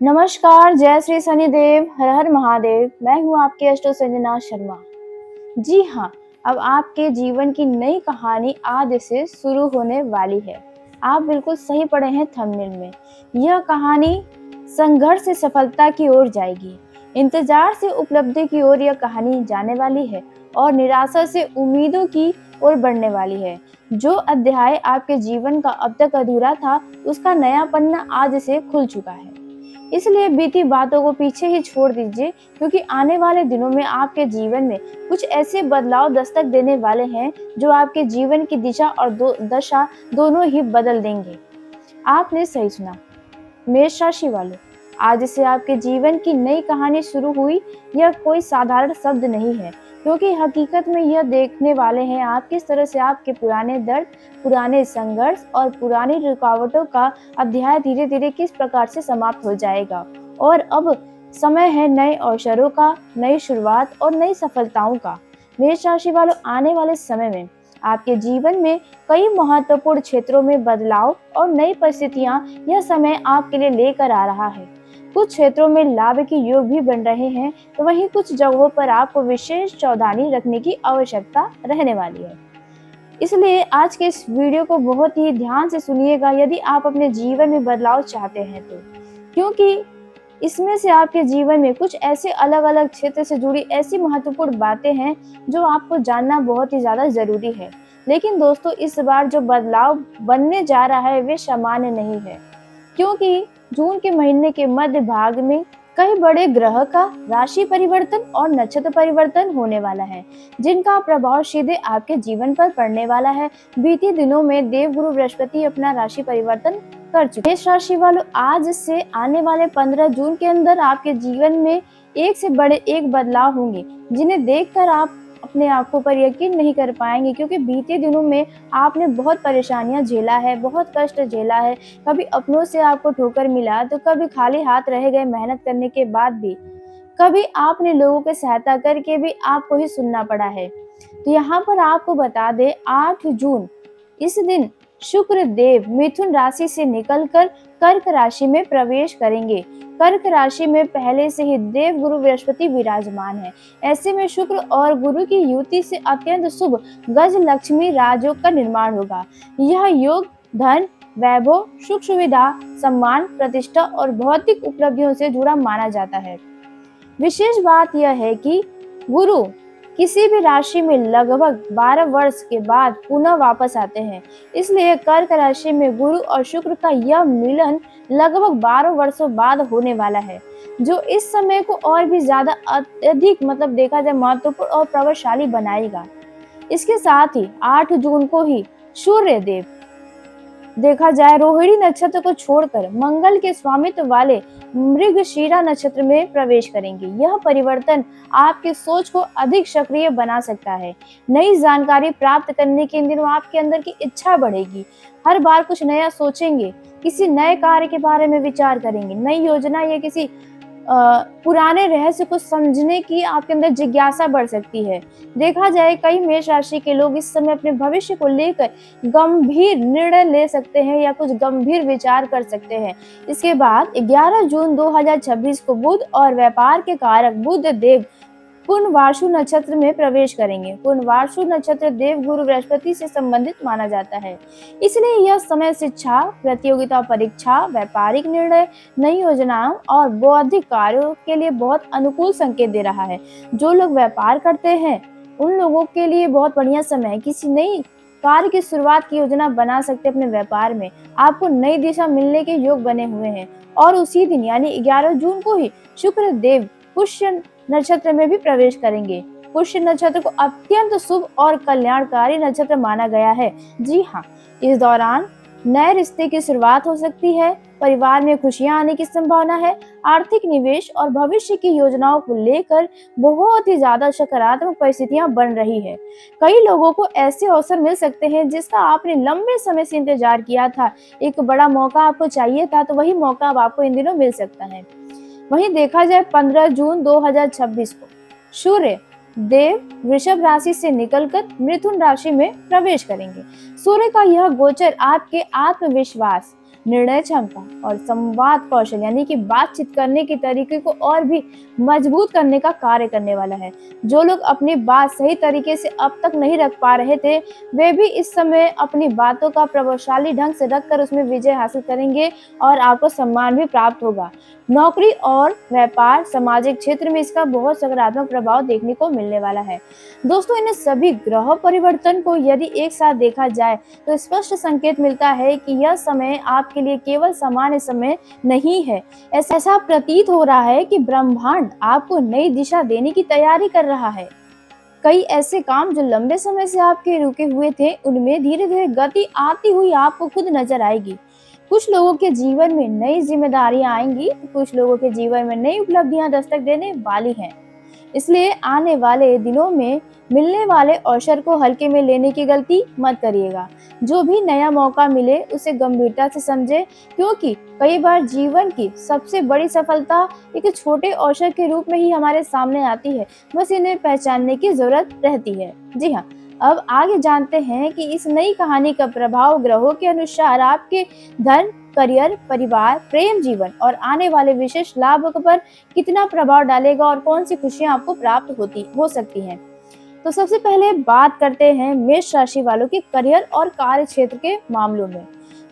नमस्कार, जय श्री शनिदेव, हर हर महादेव। मैं हूँ आपकी एस्ट्रो संजना शर्मा। जी हाँ, अब आपके जीवन की नई कहानी आज से शुरू होने वाली है। आप बिल्कुल सही पढ़े हैं थंबनेल में। यह कहानी संघर्ष से सफलता की ओर जाएगी, इंतजार से उपलब्धि की ओर यह कहानी जाने वाली है और निराशा से उम्मीदों की ओर बढ़ने वाली है। जो अध्याय आपके जीवन का अब तक अधूरा था, उसका नया पन्ना आज से खुल चुका है। इसलिए बीती बातों को पीछे ही छोड़ दीजिए, क्योंकि आने वाले दिनों में आपके जीवन में कुछ ऐसे बदलाव दस्तक देने वाले हैं जो आपके जीवन की दिशा और दशा दोनों ही बदल देंगे। आपने सही सुना, मेष राशि वालों, आज से आपके जीवन की नई कहानी शुरू हुई। यह कोई साधारण शब्द नहीं है, क्योंकि हकीकत में यह देखने वाले हैं आप किस तरह से आपके पुराने दर्द, पुराने संघर्ष और पुरानी रुकावटों का अध्याय धीरे धीरे किस प्रकार से समाप्त हो जाएगा और अब समय है नए अवसरों का, नई शुरुआत और नई सफलताओं का। मेष राशि वालों, आने वाले समय में आपके जीवन में कई महत्वपूर्ण क्षेत्रों में बदलाव और नई परिस्थितियां यह समय आपके लिए लेकर आ रहा है। कुछ क्षेत्रों में लाभ के योग भी बन रहे हैं, तो वहीं कुछ जगहों पर आपको विशेष सावधानी रखने की आवश्यकता रहने वाली है। इसलिए आज के इस वीडियो को बहुत ही ध्यान से सुनिएगा यदि आप अपने जीवन में बदलाव चाहते हैं तो, क्योंकि इसमें से आपके जीवन में कुछ ऐसे अलग अलग क्षेत्र से जुड़ी ऐसी महत्वपूर्ण बातें हैं जो आपको जानना बहुत ही ज्यादा जरूरी है। लेकिन दोस्तों, इस बार जो बदलाव बनने जा रहा है वे सामान्य नहीं है, क्योंकि जून के महीने के मध्य भाग में कई बड़े ग्रह का राशि परिवर्तन और नक्षत्र परिवर्तन होने वाला है, जिनका प्रभाव सीधे आपके जीवन पर पड़ने वाला है। बीते दिनों में देवगुरु बृहस्पति अपना राशि परिवर्तन कर चुके। मेष राशि वालों, आज से आने वाले 15 जून के अंदर आपके जीवन में एक से बड़े एक बदलाव होंगे, जिन्हें देखकर आप अपने आंखों पर यकीन नहीं कर पाएंगे, क्योंकि बीते दिनों में आपने बहुत परेशानियां झेला है, बहुत कष्ट झेला है। कभी अपनों से आपको ठोकर मिला तो कभी खाली हाथ रह गए मेहनत करने के बाद भी, कभी आपने लोगों की सहायता करके भी आपको ही सुनना पड़ा है। तो यहाँ पर आपको बता दे, 8 जून इस दिन शुक्र देव मिथुन राशि से निकलकर कर्क राशि में प्रवेश करेंगे। कर्क राशि में पहले से ही देव गुरु बृहस्पति विराजमान है। ऐसे में शुक्र और गुरु की युति से अत्यंत शुभ गज लक्ष्मी राजयोग का निर्माण होगा। यह योग धन, वैभव, सुख सुविधा, सम्मान, प्रतिष्ठा और भौतिक उपलब्धियों से जुड़ा माना जाता है। विशेष बात यह है कि गुरु किसी भी राशि में लगभग 12 वर्ष के बाद पुनः वापस आते हैं। इसलिए कर्क राशि में गुरु और शुक्र का यह मिलन लगभग 12 वर्षों बाद होने वाला है, जो इस समय को और भी ज्यादा अत्यधिक देखा जाए महत्वपूर्ण और प्रभावशाली बनाएगा। इसके साथ ही 8 जून को ही सूर्य देव देखा जाए रोहिणी नक्षत्र को छोड़कर मंगल के स्वामित्व वाले मृगशीरा नक्षत्र में प्रवेश करेंगे। यह परिवर्तन आपकी सोच को अधिक सक्रिय बना सकता है। नई जानकारी प्राप्त करने के इन दिनों आपके अंदर की इच्छा बढ़ेगी। हर बार कुछ नया सोचेंगे, किसी नए कार्य के बारे में विचार करेंगे, नई योजना या किसी पुराने रहस्य को समझने की आपके अंदर जिज्ञासा बढ़ सकती है। देखा जाए, कई मेष राशि के लोग इस समय अपने भविष्य को लेकर गंभीर निर्णय ले सकते हैं या कुछ गंभीर विचार कर सकते हैं। इसके बाद 11 जून 2026 को बुध और व्यापार के कारक बुध देव पुनर्वासु नक्षत्र में प्रवेश करेंगे। पुनर्वासु नक्षत्र देव गुरु बृहस्पति से संबंधित माना जाता है। इसलिए यह समय शिक्षा, प्रतियोगिता परीक्षा, व्यापारिक निर्णय, नई योजनाओं और बौद्धिक कार्यों के लिए बहुत अनुकूल संकेत दे रहा है। जो लोग व्यापार करते हैं उन लोगों के लिए बहुत बढ़िया समय है। किसी नई कार्य की शुरुआत की योजना बना सकते हैं। अपने व्यापार में आपको नई दिशा मिलने के योग बने हुए हैं। और उसी दिन यानी 11 जून को ही शुक्र देव पुष्य नक्षत्र में भी प्रवेश करेंगे। पुष्य नक्षत्र को अत्यंत शुभ और कल्याणकारी नक्षत्र माना गया है। जी हाँ, इस दौरान नए रिश्ते की शुरुआत हो सकती है, परिवार में खुशियां आने की संभावना है। आर्थिक निवेश और भविष्य की योजनाओं को लेकर बहुत ही ज्यादा सकारात्मक परिस्थितियां बन रही है। कई लोगों को ऐसे अवसर मिल सकते हैं जिसका आपने लंबे समय से इंतजार किया था। एक बड़ा मौका आपको चाहिए था, तो वही मौका अब आपको इन दिनों मिल सकता है। वहीं देखा जाए, 15 जून 2026 को सूर्य देव वृषभ राशि से निकलकर मिथुन राशि में प्रवेश करेंगे। सूर्य का यह गोचर आपके आत्मविश्वास, निर्णय क्षमता और संवाद कौशल यानी कि बातचीत करने के तरीके को और भी मजबूत करने का कार्य करने वाला है। जो लोग अपनी बात सही तरीके से अब तक नहीं रख पा रहे थे, वे भी इस समय अपनी बातों का प्रभावशाली ढंग से रखकर उसमें विजय हासिल करेंगे और आपको सम्मान भी प्राप्त होगा। नौकरी और व्यापार, सामाजिक क्षेत्र में इसका बहुत सकारात्मक प्रभाव देखने को मिलने वाला है। दोस्तों, इन सभी ग्रह परिवर्तन को यदि एक साथ देखा जाए तो स्पष्ट संकेत मिलता है कि यह समय आपके लिए केवल सामान्य समय नहीं है। ऐसा प्रतीत हो रहा है कि ब्रह्मांड आपको नई दिशा देने की तैयारी कर रहा है। कई ऐसे काम जो लंबे समय से आपके रुके हुए थे, उनमें धीरे धीरे गति आती हुई आपको खुद नजर आएगी। कुछ लोगों के जीवन में नई जिम्मेदारियां आएंगी, तो कुछ लोगों के जीवन में नई उपलब्धियां दस्तक देने वाली हैं। इसलिए आने वाले दिनों में मिलने वाले अवसर को हल्के में लेने की गलती मत करिएगा। जो भी नया मौका मिले उसे गंभीरता से समझे, क्योंकि कई बार जीवन की सबसे बड़ी सफलता एक छोटे अवसर के रूप में ही हमारे सामने आती है। बस इन्हें पहचानने की जरूरत रहती है। जी हाँ, अब आगे जानते हैं कि इस नई कहानी का प्रभाव ग्रहों के अनुसार आपके धन, करियर, परिवार, प्रेम जीवन और आने वाले विशेष लाभ पर कितना प्रभाव डालेगा और कौन सी खुशियां आपको प्राप्त हो सकती हैं। तो सबसे पहले बात करते हैं मेष राशि वालों के करियर और कार्य क्षेत्र के मामलों में।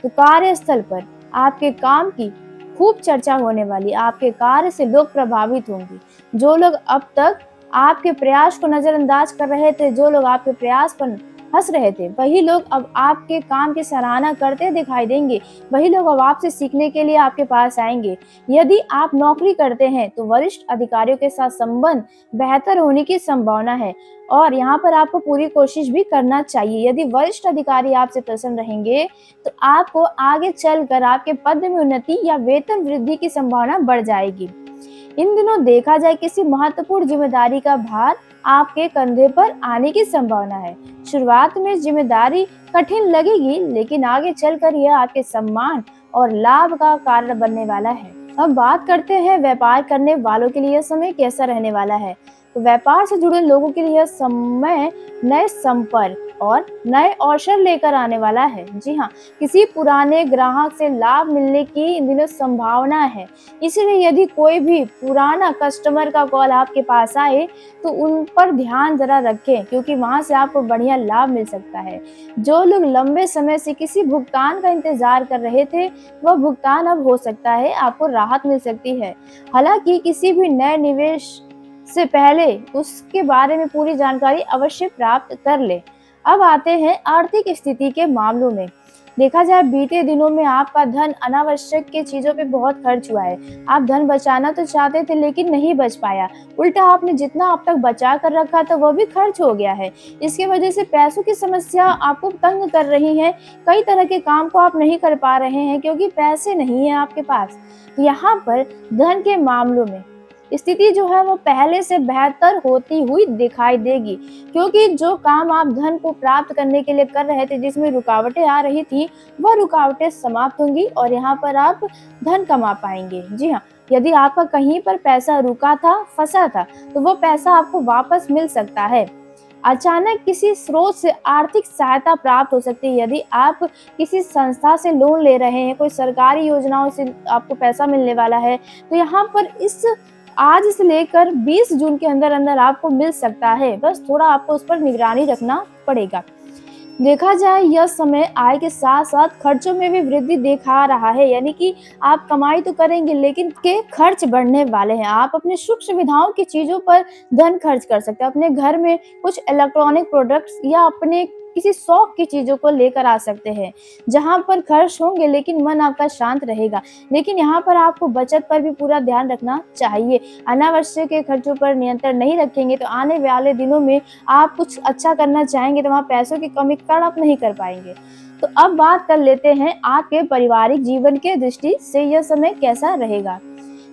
तो कार्यस्थल पर आपके काम की खूब चर्चा होने वाली, आपके कार्य से लोग प्रभावित होंगे। जो लोग अब तक आपके प्रयास को नजरअंदाज कर रहे थे, जो लोग आपके प्रयास पर हंस रहे थे, वही लोग अब आपके काम की सराहना करते दिखाई देंगे। वही लोग अब आपसे सीखने के लिए आपके पास आएंगे। यदि आप नौकरी करते हैं तो वरिष्ठ अधिकारियों के साथ संबंध बेहतर होने की संभावना है और यहाँ पर आपको पूरी कोशिश भी करना चाहिए। यदि वरिष्ठ अधिकारी आपसे प्रसन्न रहेंगे तो आपको आगे चलकर आपके पद में उन्नति या वेतन वृद्धि की संभावना बढ़ जाएगी। इन दिनों देखा जाए किसी महत्वपूर्ण जिम्मेदारी का भार आपके कंधे पर आने की संभावना है। शुरुआत में जिम्मेदारी कठिन लगेगी, लेकिन आगे चलकर यह आपके सम्मान और लाभ का कारण बनने वाला है। अब बात करते हैं व्यापार करने वालों के लिए यह समय कैसा रहने वाला है। तो व्यापार से जुड़े लोगों के लिए यह समय नए संपर्क और नए अवसर लेकर आने वाला है। जी हाँ, किसी पुराने ग्राहक से लाभ मिलने की इन दिनों संभावना है। इसलिए यदि कोई भी पुराना कस्टमर का कॉल आपके पास आए तो उन पर ध्यान जरा रखें, क्योंकि वहां से आपको बढ़िया लाभ मिल सकता है। जो लोग लंबे समय से किसी भुगतान का इंतजार कर रहे थे, वह भुगतान अब हो सकता है, आपको राहत मिल सकती है। हालांकि किसी भी नए निवेश से पहले उसके बारे में पूरी जानकारी अवश्य प्राप्त कर ले। अब आते हैं आर्थिक स्थिति के मामलों में। देखा जाए बीते दिनों में आपका धन अनावश्यक की चीजों पे बहुत खर्च हुआ है। आप धन बचाना तो चाहते थे लेकिन नहीं बच पाया। उल्टा आपने जितना अब तक बचा कर रखा था वह भी खर्च हो गया है। इसकी वजह से पैसों की समस्या आपको तंग कर रही है। कई तरह के काम को आप नहीं कर पा रहे हैं क्योंकि पैसे नहीं है आपके पास। तो यहाँ पर धन के मामलों में स्थिति जो है वो पहले से बेहतर होती हुई दिखाई देगी, क्योंकि जो काम आप धन को प्राप्त करने के लिए कर रहे थे, जिसमें रुकावटें आ रही थी, वह रुकावटें समाप्त होंगी और यहाँ पर आप धन कमा पाएंगे। जी हाँ, यदि आपका कहीं पर पैसा रुका था, फंसा था, तो वो पैसा आपको वापस मिल सकता है। अचानक किसी स्रोत से आर्थिक सहायता प्राप्त हो सकती है। यदि आप किसी संस्था से लोन ले रहे हैं, कोई सरकारी योजनाओं से आपको पैसा मिलने वाला है, तो यहाँ पर आज से लेकर 20 जून के अंदर अंदर आपको मिल सकता है। बस थोड़ा आपको उस पर निगरानी रखना पड़ेगा। देखा जाए यह समय आय के साथ साथ खर्चों में भी वृद्धि दिखा रहा है, यानी कि आप कमाई तो करेंगे लेकिन के खर्च बढ़ने वाले हैं। आप अपने सुख सुविधाओं की चीजों पर धन खर्च कर सकते हैं। अपने घर में कुछ इलेक्ट्रॉनिक प्रोडक्ट्स या अपने किसी शौक की चीजों को लेकर आ सकते हैं, जहां पर खर्च होंगे लेकिन मन आपका शांत रहेगा। लेकिन यहाँ पर आपको बचत पर भी पूरा ध्यान रखना चाहिए। अनावश्यक के खर्चों पर नियंत्रण नहीं रखेंगे तो आने वाले दिनों में आप कुछ अच्छा करना चाहेंगे तो वहाँ पैसों की कमी का आप नहीं कर पाएंगे। तो अब बात कर लेते हैं आपके पारिवारिक जीवन के दृष्टि से यह समय कैसा रहेगा।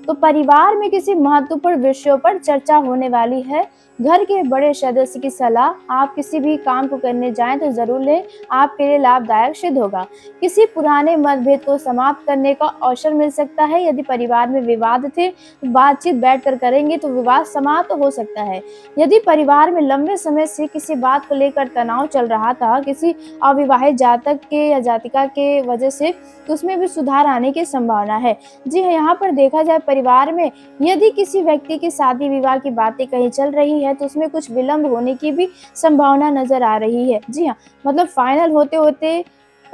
तो परिवार में किसी महत्वपूर्ण विषयों पर चर्चा होने वाली है। घर के बड़े सदस्य की सलाह आप किसी भी काम को करने जाएं तो जरूर लें, आपके लिए लाभदायक सिद्ध होगा। किसी पुराने मतभेद को समाप्त करने का अवसर मिल सकता है। यदि परिवार में विवाद थे तो बातचीत बैठकर करेंगे तो विवाद समाप्त हो सकता है। यदि परिवार में लंबे समय से किसी बात को लेकर तनाव चल रहा था, किसी अविवाहित जातक के या जातिका के वजह से, तो उसमें भी सुधार आने की संभावना है। जी हाँ, यहाँ पर देखा जाए परिवार में यदि किसी व्यक्ति की शादी विवाह की बातें कहीं चल रही है तो उसमें कुछ विलंब होने की भी संभावना नजर आ रही है। जी हाँ, मतलब फाइनल होते होते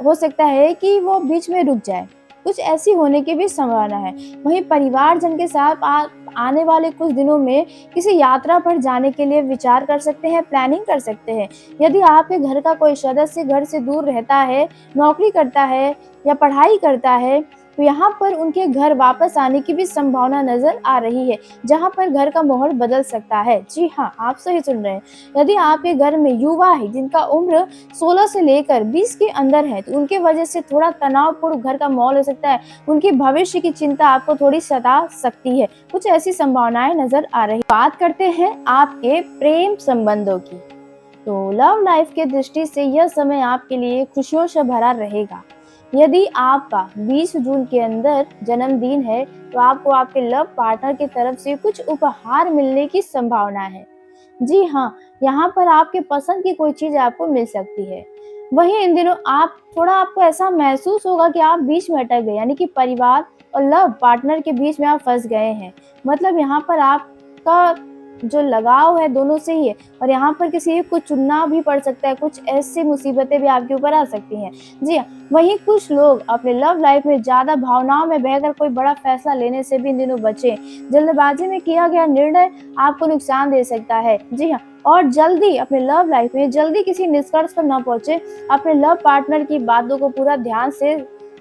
हो सकता है कि वो बीच में रुक जाए, कुछ ऐसी होने की भी संभावना है। वहीं परिवारजन के साथ आने वाले कुछ दिनों में किसी यात्रा पर जाने के लिए विचार कर सकते हैं, प्लानिंग कर सकते हैं। यदि आपके घर का कोई सदस्य घर से दूर रहता है, नौकरी करता है या पढ़ाई करता है, तो यहाँ पर उनके घर वापस आने की भी संभावना नजर आ रही है, जहाँ पर घर का माहौल बदल सकता है। जी हाँ, आप सही सुन रहे हैं। यदि आपके घर में युवा है जिनका उम्र 16 से लेकर 20 के अंदर है, तो उनके वजह से थोड़ा तनावपूर्ण घर का माहौल हो सकता है। उनके भविष्य की चिंता आपको थोड़ी सता सकती है। कुछ ऐसी संभावनाएं नजर आ रही। बात करते हैं आपके प्रेम संबंधों की। तो लव लाइफ के दृष्टि से यह समय आपके लिए खुशियों से भरा रहेगा। यदि आपका 20 जून के अंदर जन्मदिन है तो आपको आपके लव पार्टनर की तरफ से कुछ उपहार मिलने की संभावना है। जी हाँ, यहाँ पर आपके पसंद की कोई चीज आपको मिल सकती है। वहीं इन दिनों आपको ऐसा महसूस होगा कि आप बीच में अटक गए, यानी कि परिवार और लव पार्टनर के बीच में आप फंस गए हैं। मतलब यहाँ पर आपका जो लगाव है दोनों से ही है, और यहाँ पर किसी को चुनना भी पड़ सकता है। कुछ ऐसी मुसीबतें भी आपके ऊपर आ सकती हैं। जी हाँ, वहीं कुछ लोग अपने लव लाइफ में ज्यादा भावनाओं में बहकर कोई बड़ा फैसला लेने से भी इन दिनों बचें। जल्दबाजी में किया गया निर्णय आपको नुकसान दे सकता है। जी हाँ, और जल्दी अपने लव लाइफ में जल्दी किसी निष्कर्ष पर न पहुंचे। अपने लव पार्टनर की बातों को पूरा ध्यान से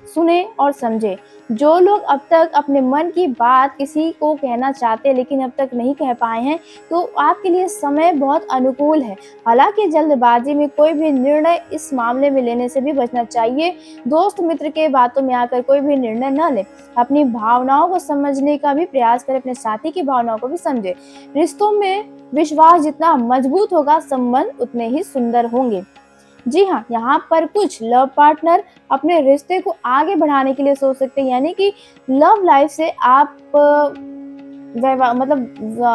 सुने और समझे। जो लोग अब तक अपने मन की बात किसी को कहना चाहते लेकिन अब तक नहीं कह पाए हैं, तो आपके लिए समय बहुत अनुकूल है। हालांकि जल्दबाजी में कोई भी निर्णय इस मामले में लेने से भी बचना चाहिए। दोस्त मित्र के बातों में आकर कोई भी निर्णय न ले। अपनी भावनाओं को समझने का भी प्रयास करें, अपने साथी की भावनाओं को भी समझे। रिश्तों में विश्वास जितना मजबूत होगा, संबंध उतने ही सुंदर होंगे। जी हाँ, यहाँ पर कुछ लव पार्टनर अपने रिश्ते को आगे बढ़ाने के लिए सोच सकते हैं, यानी कि लव लाइफ से आप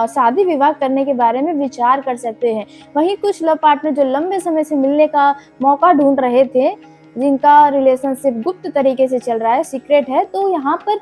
शादी विवाह करने के बारे में विचार कर सकते हैं। वहीं कुछ लव पार्टनर जो लंबे समय से मिलने का मौका ढूंढ रहे थे, जिनका रिलेशनशिप गुप्त तरीके से चल रहा है, सीक्रेट है, तो यहाँ पर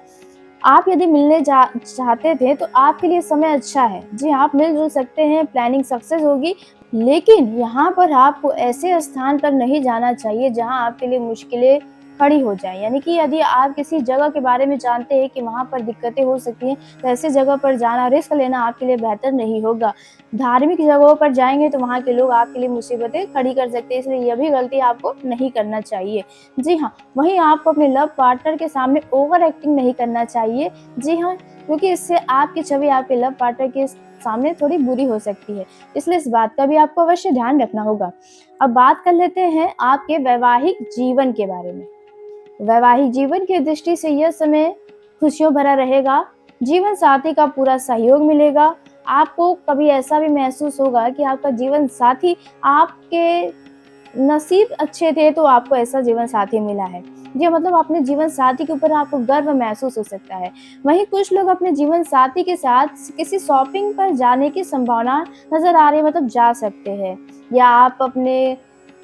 आप यदि मिलने चाहते थे तो आपके लिए समय अच्छा है। जी, आप मिलजुल सकते हैं, प्लानिंग सक्सेस होगी। लेकिन यहाँ पर आपको ऐसे स्थान पर नहीं जाना चाहिए जहाँ आपके लिए मुश्किलें खड़ी हो जाए, यानी कि यदि आप किसी जगह के बारे में जानते हैं कि वहाँ पर दिक्कतें हो सकती हैं, तो ऐसे जगह पर जाना, रिस्क लेना आपके लिए बेहतर नहीं होगा। धार्मिक जगहों पर जाएंगे तो वहाँ के लोग आपके लिए मुसीबतें खड़ी कर सकते हैं, इसलिए यह भी गलती आपको नहीं करना चाहिए। जी हाँ, वहीं आपको अपने लव पार्टनर के सामने ओवर एक्टिंग नहीं करना चाहिए। जी हाँ, क्योंकि इससे आपकी छवि आपके लव पार्टनर के सामने थोड़ी बुरी हो सकती है, इसलिए इस बात का भी आपको अवश्य ध्यान रखना होगा। अब बात कर लेते हैं आपके वैवाहिक जीवन के बारे में। वैवाहिक जीवन की दृष्टि से यह समय खुशियों भरा रहेगा। जीवन साथी का पूरा सहयोग मिलेगा। आपको कभी ऐसा भी महसूस होगा कि आपका जीवन साथी, आपके नसीब अच्छे थे तो आपको ऐसा जीवन साथी मिला है। जी, मतलब अपने जीवन साथी के ऊपर आपको गर्व महसूस हो सकता है। वहीं कुछ लोग अपने जीवन साथी के साथ किसी शॉपिंग पर जाने की संभावना नजर आ रही है, मतलब जा सकते हैं, या आप अपने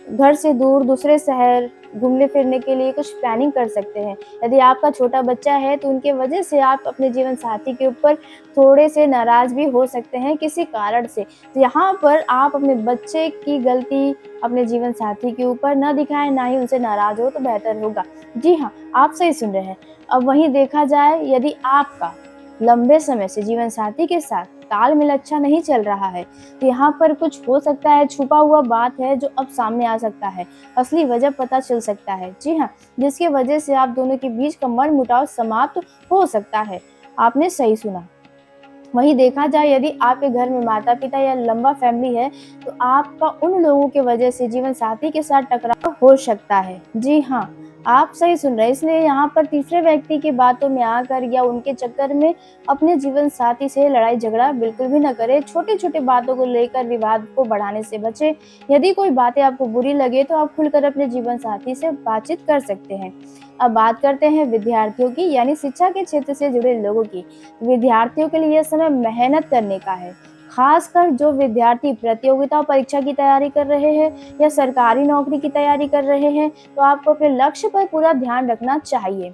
घर से दूर दूसरे शहर घूमने फिरने के लिए कुछ प्लानिंग कर सकते हैं। यदि आपका छोटा बच्चा है तो उनके वजह से आप अपने जीवन साथी के ऊपर थोड़े से नाराज भी हो सकते हैं किसी कारण से। तो यहाँ पर आप अपने बच्चे की गलती अपने जीवन साथी के ऊपर न दिखाएं, ना ही उनसे नाराज हो तो बेहतर होगा। जी हाँ, आप सही सुन रहे हैं। अब वहीं देखा जाए, यदि आपका लंबे समय से जीवन साथी के साथ तालमेल अच्छा नहीं चल रहा है, तो यहाँ पर कुछ हो सकता है, छुपा हुआ बात है जो अब सामने आ सकता है, असली वजह पता चल सकता है। जी हाँ, जिसकी वजह से आप दोनों के बीच का मनमुटाव समाप्त हो सकता है। आपने सही सुना। वहीं देखा जाए, यदि आपके घर में माता पिता या लंबा फैमिली है तो आपका उन लोगों की वजह से जीवन साथी के साथ टकराव हो सकता है। जी हाँ, आप सही सुन रहे हैं, इसलिए यहाँ पर तीसरे व्यक्ति की बातों में आकर या उनके चक्कर में अपने जीवन साथी से लड़ाई झगड़ा बिल्कुल भी ना करें। छोटी-छोटी बातों को लेकर विवाद को बढ़ाने से बचें। यदि कोई बातें आपको बुरी लगे तो आप खुलकर अपने जीवन साथी से बातचीत कर सकते हैं। अब बात करते हैं विद्यार्थियों की, यानी शिक्षा के क्षेत्र से जुड़े लोगों की। विद्यार्थियों के लिए यह समय मेहनत करने का है। खासकर जो विद्यार्थी प्रतियोगिता परीक्षा की तैयारी कर रहे हैं या सरकारी नौकरी की तैयारी कर रहे हैं, तो आपको अपने लक्ष्य पर पूरा ध्यान रखना चाहिए।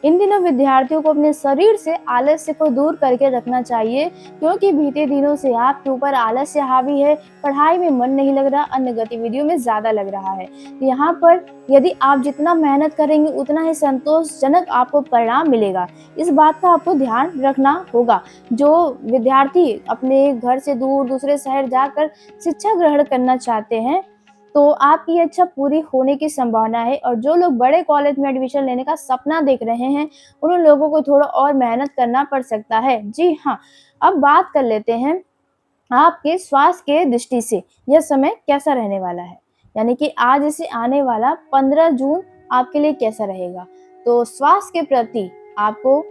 इन दिनों विद्यार्थियों को अपने शरीर से आलस्य को दूर करके रखना चाहिए, क्योंकि बीते दिनों से आपके ऊपर आलस्य हावी है, पढ़ाई में मन नहीं लग रहा, अन्य गतिविधियों में ज़्यादा लग रहा है। यहाँ पर यदि आप जितना मेहनत करेंगे उतना ही संतोषजनक आपको परिणाम मिलेगा। इस बात का आपको ध्यान रखना होगा। जो विद्यार्थी अपने घर से दूर दूसरे शहर जाकर शिक्षा ग्रहण करना चाहते हैं, तो आपकी ये इच्छा पूरी होने की संभावना है, और जो लोग बड़े कॉलेज में एडमिशन लेने का सपना देख रहे हैं, उन लोगों को थोड़ा और मेहनत करना पड़ सकता है। जी हाँ, अब बात कर लेते हैं आपके स्वास्थ्य के दृष्टि से यह समय कैसा रहने वाला है, यानी कि आज से आने वाला 15 जून आपके लिए कैसा रहेगा। तो स्वास्थ्य के प्रति आपको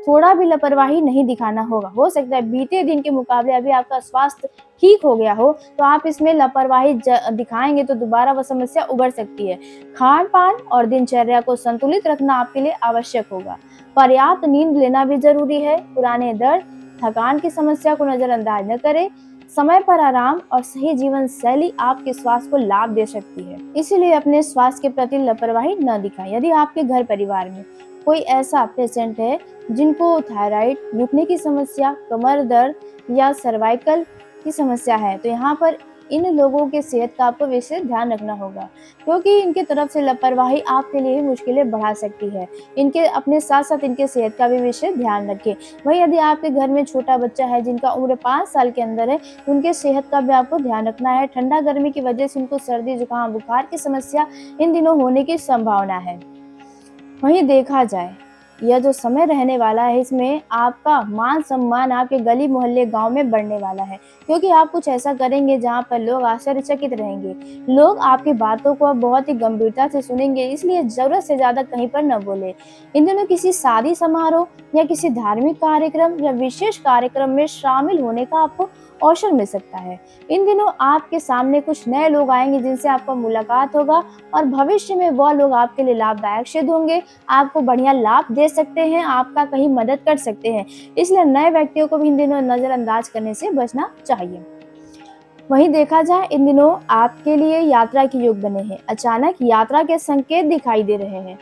थोड़ा भी लापरवाही नहीं दिखाना होगा। हो सकता है बीते दिन के मुकाबले अभी आपका स्वास्थ्य ठीक हो गया हो, तो आप इसमें लापरवाही दिखाएंगे तो दोबारा वह समस्या उभर सकती है। खान पान और दिनचर्या को संतुलित रखना आपके लिए आवश्यक होगा। पर्याप्त नींद लेना भी जरूरी है। पुराने दर्द, थकान की समस्या को नजरअंदाज न करें। समय पर आराम और सही जीवन शैली आपके स्वास्थ्य को लाभ दे सकती है, इसीलिए अपने स्वास्थ्य के प्रति लापरवाही न दिखाएं। यदि आपके घर परिवार में कोई ऐसा पेशेंट है जिनको थायराइड, घुटने की समस्या, कमर दर्द या सर्वाइकल की समस्या है, तो यहाँ पर इन लोगों के सेहत का आपको विशेष ध्यान रखना होगा, क्योंकि इनकी तरफ से लापरवाही आपके लिए मुश्किलें बढ़ा सकती है। इनके अपने साथ साथ इनके सेहत का भी विशेष ध्यान रखें। वहीं यदि आपके घर में छोटा बच्चा है जिनका उम्र 5 साल के अंदर है, तो उनके सेहत का भी आपको ध्यान रखना है। ठंडा गर्मी की वजह से उनको सर्दी जुकाम बुखार की समस्या इन दिनों होने की संभावना है। वहीं देखा जाए, यह जो समय रहने वाला है, इसमें आपका मान सम्मान आपके गली मोहल्ले गांव में बढ़ने वाला है, क्योंकि आप कुछ ऐसा करेंगे जहां पर लोग आश्चर्यचकित रहेंगे। लोग आपकी बातों को अब बहुत ही गंभीरता से सुनेंगे, इसलिए जरूरत से ज्यादा कहीं पर न बोले। इन दिनों किसी शादी समारोह या किसी धार्मिक कार्यक्रम या विशेष कार्यक्रम में शामिल होने का आपको अवसर मिल सकता है। इन दिनों आपके सामने कुछ नए लोग आएंगे जिनसे आपका मुलाकात होगा, और भविष्य में वह लोग आपके लिए लाभदायक सिद्ध होंगे, आपको बढ़िया लाभ दे सकते हैं, आपका कहीं मदद कर सकते हैं। इसलिए नए व्यक्तियों को भी इन दिनों नजरअंदाज करने से बचना चाहिए। वहीं देखा जाए, इन दिनों आपके लिए यात्रा के योग बने हैं। अचानक यात्रा के संकेत दिखाई दे रहे हैं।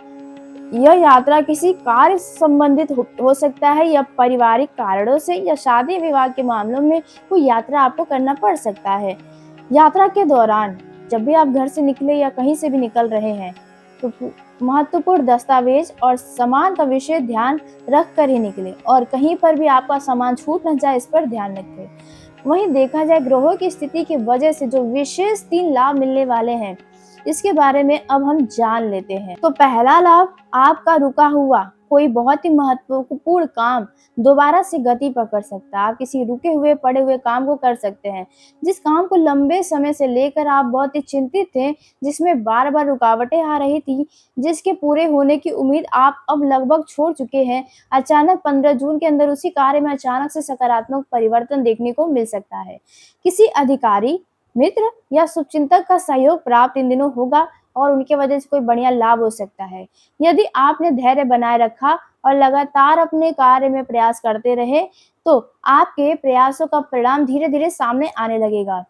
यह यात्रा किसी कार्य संबंधित हो सकता है, या पारिवारिक कारणों से या शादी विवाह के मामलों में कोई यात्रा आपको करना पड़ सकता है। यात्रा के दौरान जब भी आप घर से निकले या कहीं से भी निकल रहे हैं, तो महत्वपूर्ण दस्तावेज और सामान का विशेष ध्यान रख कर ही निकले, और कहीं पर भी आपका सामान छूट न जाए, इस पर ध्यान रखें। वहीं देखा जाए, ग्रहों की स्थिति की वजह से जो विशेष 3 लाभ मिलने वाले हैं, इसके बारे में अब हम जान लेते हैं। तो पहला लाभ, आपका रुका हुआ कोई बहुत ही महत्वपूर्ण काम दोबारा से गति पकड़ सकता है। आप किसी रुके हुए पड़े हुए काम को कर सकते हैं, जिस काम को लंबे समय से लेकर आप बहुत ही चिंतित थे, जिसमें बार बार रुकावटें आ रही थी, जिसके पूरे होने की उम्मीद आप अब लगभग छोड़ चुके हैं। अचानक 15 जून के अंदर उसी कार्य में अचानक से सकारात्मक परिवर्तन देखने को मिल सकता है। किसी अधिकारी, मित्र या शुभचिंतक का सहयोग प्राप्त इन दिनों होगा, और उनके वजह से कोई बढ़िया लाभ हो सकता है। यदि आपने धैर्य बनाए रखा और लगातार अपने कार्य में प्रयास करते रहे, तो आपके प्रयासों का परिणाम धीरे धीरे सामने आने लगेगा।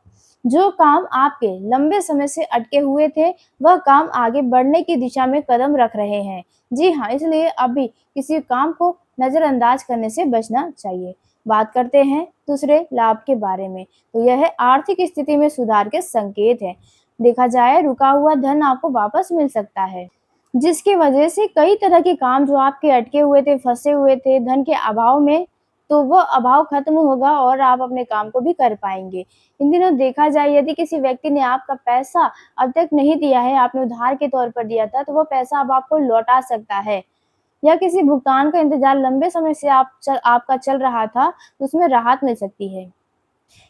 जो काम आपके लंबे समय से अटके हुए थे, वह काम आगे बढ़ने की दिशा में कदम रख रहे हैं। जी हाँ, इसलिए अभी किसी काम को नजरअंदाज करने से बचना चाहिए। बात करते हैं दूसरे लाभ के बारे में, तो यह है आर्थिक स्थिति में सुधार के संकेत है। देखा जाए, रुका हुआ धन आपको वापस मिल सकता है, जिसकी वजह से कई तरह के काम जो आपके अटके हुए थे, फंसे हुए थे धन के अभाव में, तो वो अभाव खत्म होगा और आप अपने काम को भी कर पाएंगे। इन दिनों देखा जाए, यदि किसी व्यक्ति ने आपका पैसा अब तक नहीं दिया है, आपने उधार के तौर पर दिया था, तो वो पैसा अब आपको लौटा सकता है। या किसी भुगतान का इंतजार लंबे समय से आपका चल रहा था, तो उसमें राहत मिल सकती है।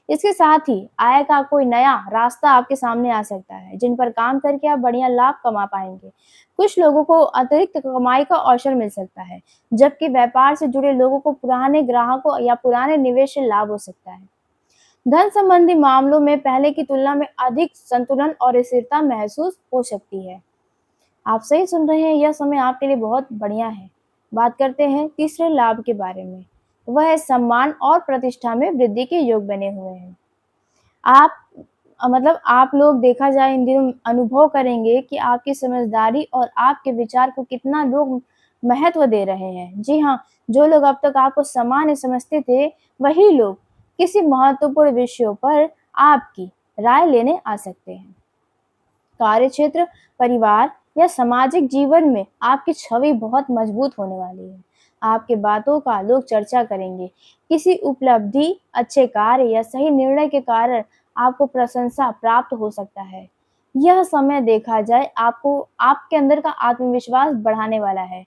इसके साथ ही आय का कोई नया रास्ता आपके सामने आ सकता है, जिन पर काम करके आप बढ़िया लाभ कमा पाएँगे। कुछ लोगों को अतिरिक्त कमाई का अवसर मिल सकता है, जबकि व्यापार से जुड़े लोगों को पुराने ग्राहकों या पुराने निवेश से लाभ हो सकता है। धन संबंधी मामलों में पहले की तुलना में अधिक संतुलन और स्थिरता महसूस हो सकती है। आप सही सुन रहे हैं, यह समय आपके लिए बहुत बढ़िया है। बात करते हैं तीसरे लाभ के बारे में। वह है सम्मान और प्रतिष्ठा में वृद्धि के योग बने हुए हैं। आप मतलब आप लोग देखा जाए इन दिनों अनुभव करेंगे कि आपकी समझदारी और आपके विचार को कितना लोग महत्व दे रहे हैं। जी हाँ, जो लोग अब तक आपको सामान्य समझते थे, वही लोग किसी महत्वपूर्ण विषयों पर आपकी राय लेने आ सकते हैं। कार्यक्षेत्र, परिवार या सामाजिक जीवन में आपकी छवि बहुत मजबूत होने वाली है। आपके बातों का लोग चर्चा करेंगे। किसी उपलब्धि, अच्छे कार्य या सही निर्णय के कारण आपको प्रशंसा प्राप्त हो सकता है। यह समय देखा जाए आपको आपके अंदर का आत्मविश्वास बढ़ाने वाला है।